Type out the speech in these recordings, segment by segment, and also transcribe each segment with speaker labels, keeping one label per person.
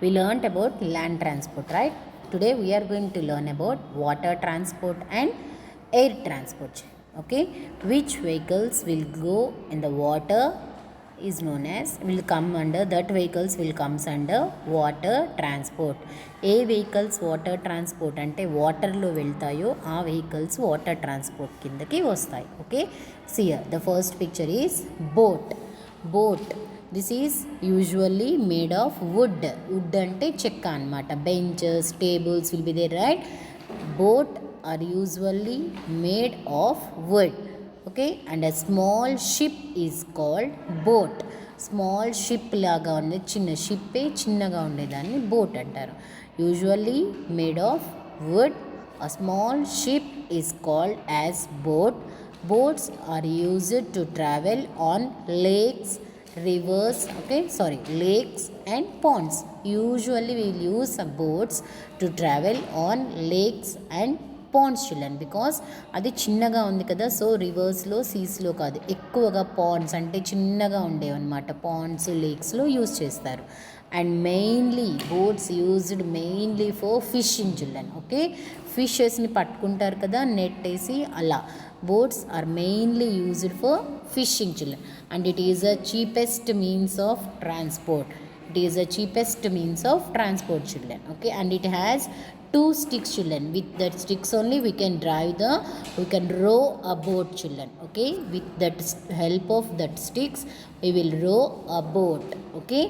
Speaker 1: We learnt about land transport, right? Today we are going to learn about water transport and air transport. Okay, which vehicles will go in the water is known as will come under that vehicles will comes under water transport. ఏ vehicles water transport అంటే వాటర్లో వెళ్తాయో ఆ vehicles water transport కిందకి వస్తాయి. Okay, see here the first picture is boat. This is usually made of wood అంటే చెక్క అనమాట. Benches, tables will be there, right? Boat are usually made of wood. Okay, and a small ship is called boat. Small ship లాగా ఉండే చిన్న షిప్పే చిన్నగా ఉండేదాన్ని boat అంటారు. Usually made of wood, a small ship is called as boat. Boats are used to travel on lakes, rivers, lakes and ponds. Usually we will use boats to travel on lakes and ponds children, because అది చిన్నగా ఉంది కదా, so రివర్స్లో, సీస్లో కాదు, ఎక్కువగా Pond's అంటే చిన్నగా ఉండేవి అనమాట. పాండ్స్, లేక్స్లో యూజ్ చేస్తారు. And mainly boats used mainly for fishing children. Okay, ఫిషెస్ని పట్టుకుంటారు కదా నెట్ వేసి, అలా boats are mainly used for fishing children. And it is the cheapest means of transport. Children. Okay, and it has 2 sticks children. With that sticks only we can row a boat children. Okay, with that help of that sticks we will row a boat. Okay,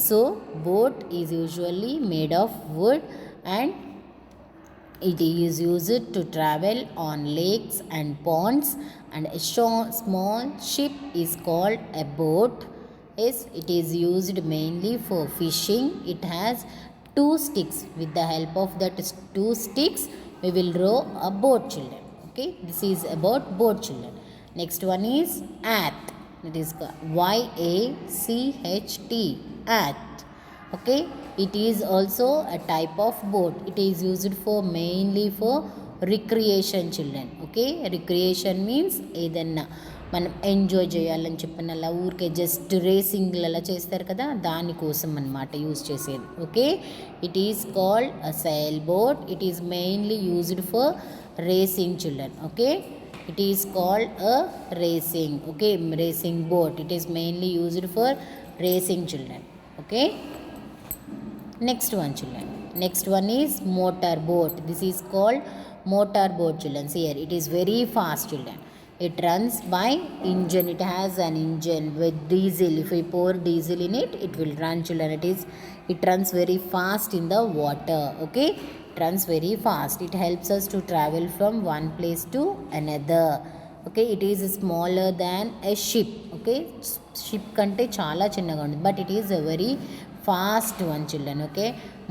Speaker 1: so boat is usually made of wood and it is used to travel on lakes and ponds, and a small ship is called a boat. Yes, it is used mainly for fishing. It has 2 sticks. With the help of that 2 sticks we will row a boat children. Okay, this is about boat children. Next one is yacht. It is YACHT, yacht. Okay, it is also a type of boat. It is used for mainly for recreation children. Okay, recreation means ఏదన్నా మనం enjoy చేయాలని చెప్పిన అలా ఊరికే just రేసింగ్లు అలా చేస్తారు కదా, దానికోసం అన్నమాట యూజ్ చేసేది. Okay, it is called a SAIL boat. It is mainly used for racing children. Okay, it is called a racing. Okay, racing boat. It is mainly used for racing children. Okay, next one children. Next one is motor boat. This is called motor boat children. See here, it is very fast children. It runs by engine. It has an engine with diesel. If we pour diesel in it, it will run children. It runs very fast in the water. Okay, it runs very fast. It helps us to travel from one place to another. Okay, it is smaller than a ship. Okay, ship kante chala chinnaga undi, but it is a very fast one children. Okay,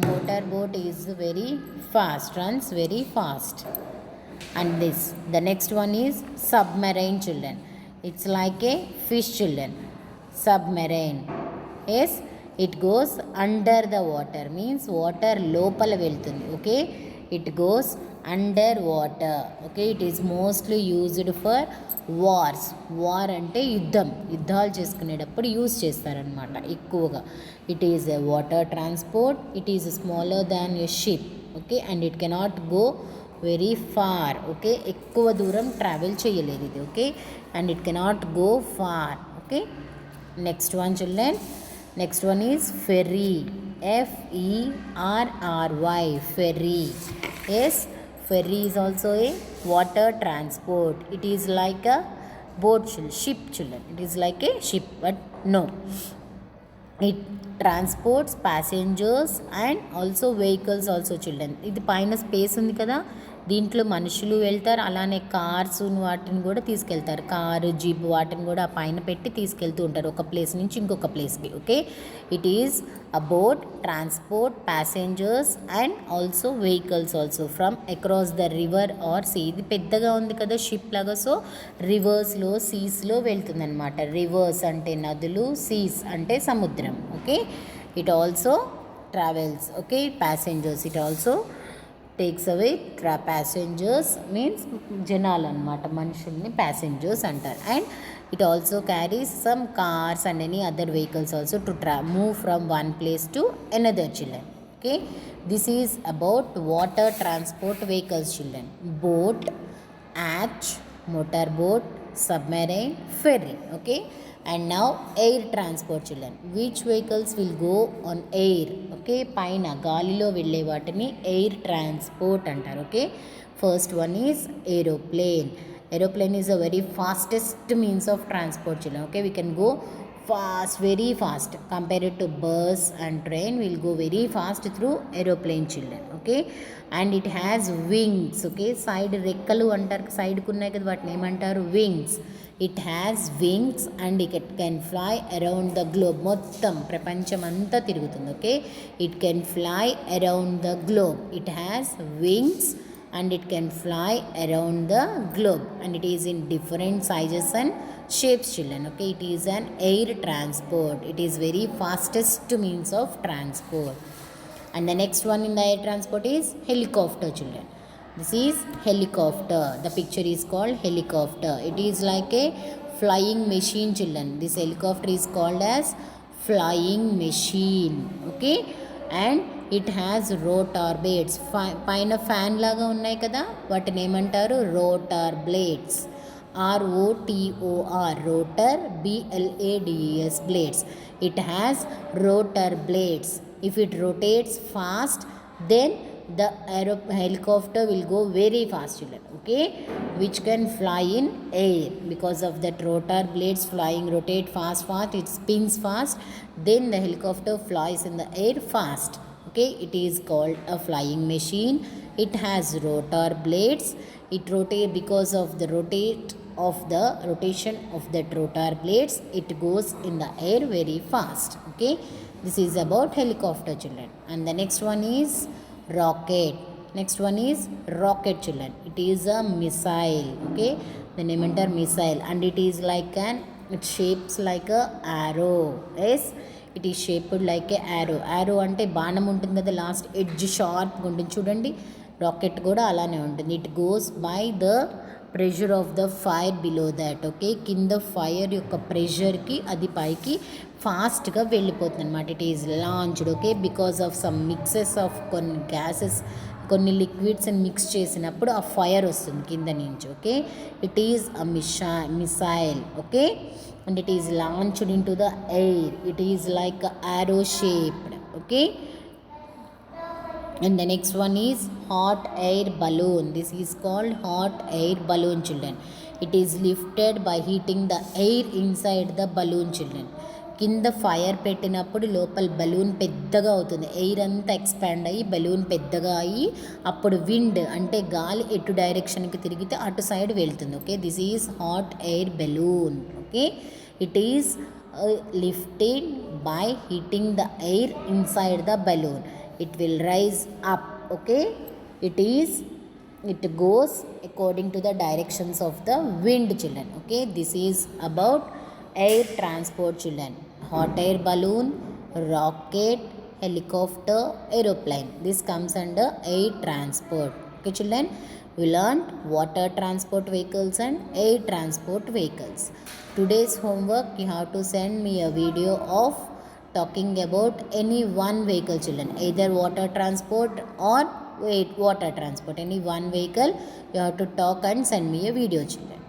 Speaker 1: motor boat is very fast, runs very fast. And the next one is submarine children. It's like a fish children. Submarine, yes, it goes under the water, means water lopala veltundi. Okay, it goes under water. Okay, it is mostly used for wars. War అంటే యుద్ధాలు చేసుకునేటప్పుడు use చేస్తారనమాట ఎక్కువగా. It is a water transport. It is smaller than a ship. Okay, and it cannot go very far. Okay, ఎక్కువ దూరం travel చేయలేదు ఇది. Okay, and it cannot go far. Okay, next one children. Next one is ferry. FERRY, ferry. Yes, ferry is also a water transport. It is like a boat ship children. It is like a ship, but no, it transports passengers and also vehicles also children. ఇది పైన space ఉంది కదా, దీంట్లో మనుషులు వెళ్తారు, అలానే cars వాటిని కూడా తీసుకెళ్తారు. కారు, జీప్ వాటిని కూడా పైన పెట్టి తీసుకెళ్తూ ఉంటారు ఒక ప్లేస్ నుంచి ఇంకొక ప్లేస్కి. Okay, it is a boat transport passengers and also vehicles also from across the river or sea. ఇది పెద్దగా ఉంది కదా షిప్ లాగా, సో రివర్స్లో, సీస్లో వెళ్తుంది అనమాట. రివర్స్ అంటే నదులు, సీస్ అంటే సముద్రం. Okay, it also travels. Okay, passengers, it also takes away passengers, means జనాలు అనమాట, మనుషుల్ని ప్యాసింజర్స్ అంటారు. And It also carries some cars and any other vehicles also to move from one place to another, children. Okay, this is about water transport vehicles, children. Boat, yacht, motorboat, submarine, ferry. Okay, and now air transport, children. Which vehicles will go on air? Okay, paina galilo velle vaatini air transport antaru. Okay, first one is aeroplane. Aeroplane is a very fastest means of transport, children. Okay, we can go fast, very fast. Compared to bus and train, we'll go very fast through aeroplane, children. Okay, and it has wings. Okay, side rekkalu antaru, side kunnai kada vaatni emantaru wings. It has wings and it can fly around the globe. Mottam prapancham anta tirugutundi. Okay, it can fly around the globe. It has wings and it can fly around the globe, and it is in different sizes and shapes, children. Okay, it is an air transport. It is very fastest means of transport. And the next one in the air transport is helicopter, children. This is helicopter. The picture is called helicopter. It is like a flying machine, children. This helicopter is called as flying machine. Okay, and it has rotor blades. పైన fan లాగా ఉన్నాయి కదా, వాటిని ఏమంటారు? Rotor blades. ROTOR, rotor, BLADES, blades. It has rotor blades. If it rotates fast, then the helicopter will go very fast, children. Okay, which can fly in air because of that rotor blades flying, rotate fast, it spins fast, then the helicopter flies in the air fast. Okay, it is called a flying machine. It has rotor blades. It rotates because of the rotation of that rotor blades. It goes in the air very fast. Okay, this is about helicopter, children. And the next one is rocket. Next one is rocket, children. It is a missile. Okay, the name enter missile, and it is like it shapes like a arrow. Yes, it is shaped like a arrow. Arrow అంటే బాణం ఉంటుంది కదా, last edge షార్ప్గా ఉంటుంది చూడండి. Rocket కూడా అలానే ఉంటుంది. It goes by the pressure of the fire below that. Okay, కింద ఫైర్ యొక్క ప్రెషర్కి అది పైకి ఫాస్ట్గా వెళ్ళిపోతుంది అనమాట. It is launched. Okay, because of some mixes of కొన్ని గ్యాసెస్, కొన్ని లిక్విడ్స్ మిక్స్ చేసినప్పుడు ఆ ఫైర్ వస్తుంది కింద నుంచి. Okay, it is a missile. Okay, and it is launched into the air. It is like a arrow shaped. Okay, and the next one is hot air balloon. This is called hot air balloon, children. It is lifted by heating the air inside the balloon, children. కింద fire పెట్టినప్పుడు లోపల balloon పెద్దగా అవుతుంది. Air అంతా expand అయ్యి balloon పెద్దగా అయ్యి అప్పుడు విండ్ అంటే గాలి ఎటు డైరెక్షన్కి తిరిగితే అటు సైడ్ వెళ్తుంది. Okay, this is hot air balloon. Okay, it is lifted by heating the air inside the balloon. It will rise up. Okay, it goes according to the directions of the wind, children. Okay, this is about air transport, children. Hot air balloon, rocket, helicopter, aeroplane. This comes under air transport. Okay, children, we learned water transport vehicles and air transport vehicles. Today's homework, you have to send me a video of talking about any one vehicle, children, either water transport or water transport. Any one vehicle you have to talk and send me a video, children.